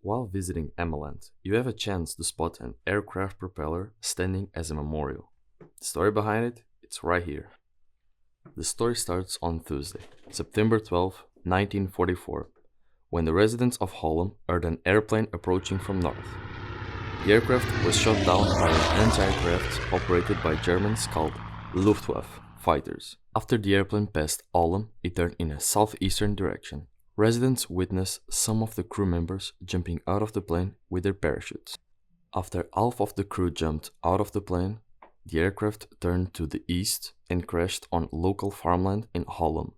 While visiting Emmeland, you have a chance to spot an aircraft propeller standing as a memorial. The story behind it, it's right here. The story starts on Tuesday, September 12, 1944, when the residents of Holland heard an airplane approaching from north. The aircraft was shot down by an anti-aircraft operated by Germans called Luftwaffe fighters. After the airplane passed Holland, it turned in a southeastern direction. Residents witnessed some of the crew members jumping out of the plane with their parachutes. After half of the crew jumped out of the plane, the aircraft turned to the east and crashed on local farmland in Holland.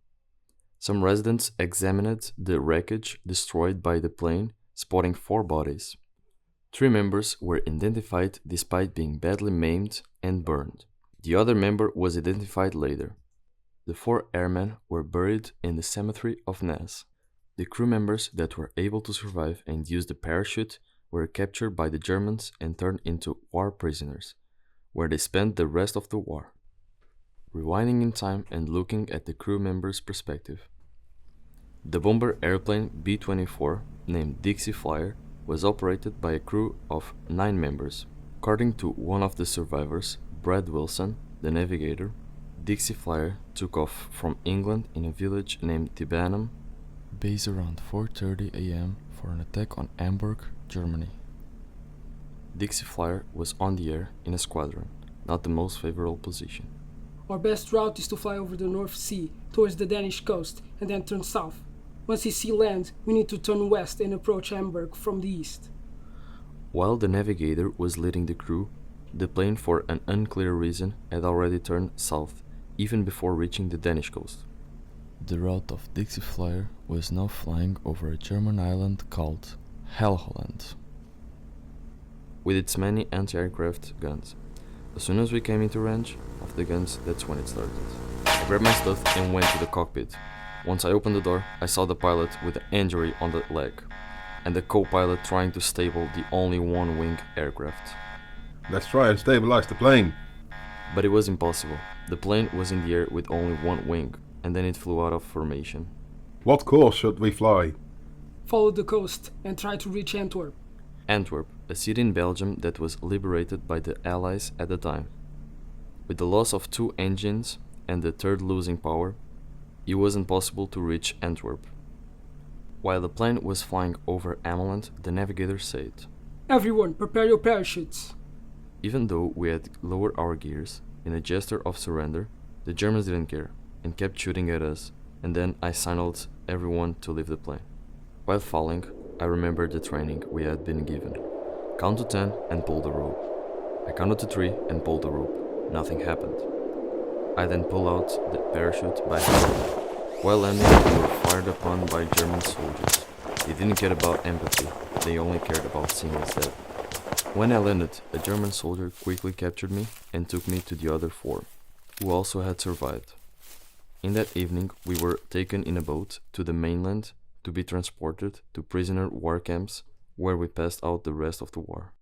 Some residents examined the wreckage destroyed by the plane, spotting 4 bodies. 3 members were identified despite being badly maimed and burned. The other member was identified later. The 4 airmen were buried in the cemetery of Ness. The crew members that were able to survive and use the parachute were captured by the Germans and turned into war prisoners, where they spent the rest of the war. Rewinding in time and looking at the crew members' perspective. The bomber airplane B-24, named Dixie Flyer, was operated by a crew of 9 members. According to one of the survivors, Brad Wilson, the navigator, Dixie Flyer took off from England in a village named Tibanum, base around 4:30 a.m. for an attack on Hamburg, Germany. Dixie Flyer was on the air in a squadron, not the most favorable position. Our best route is to fly over the North Sea towards the Danish coast and then turn south. Once we see land, we need to turn west and approach Hamburg from the east. While the navigator was leading the crew, the plane for an unclear reason had already turned south, even before reaching the Danish coast. The route of Dixie Flyer was now flying over a German island called Helgoland, with its many anti-aircraft guns. As soon as we came into range of the guns, that's when it started. I grabbed my stuff and went to the cockpit. Once I opened the door, I saw the pilot with an injury on the leg, and the co-pilot trying to stable the only one-wing aircraft. Let's try and stabilize the plane. But it was impossible. The plane was in the air with only one wing, and then it flew out of formation. What course should we fly? Follow the coast and try to reach Antwerp. Antwerp, a city in Belgium that was liberated by the Allies at the time. With the loss of 2 engines and the third losing power, it wasn't possible to reach Antwerp. While the plane was flying over Ameland, the navigator said, "Everyone, prepare your parachutes." Even though we had lowered our gears, in a gesture of surrender, the Germans didn't care and kept shooting at us, and then I signaled everyone to leave the plane. While falling, I remembered the training we had been given. Count to 10 and pull the rope. I counted to 3 and pulled the rope. Nothing happened. I then pulled out the parachute by hand. While landing, we were fired upon by German soldiers. They didn't care about empathy, they only cared about seeing us dead. When I landed, a German soldier quickly captured me and took me to the other 4, who also had survived. In that evening, we were taken in a boat to the mainland to be transported to prisoner war camps, where we passed out the rest of the war.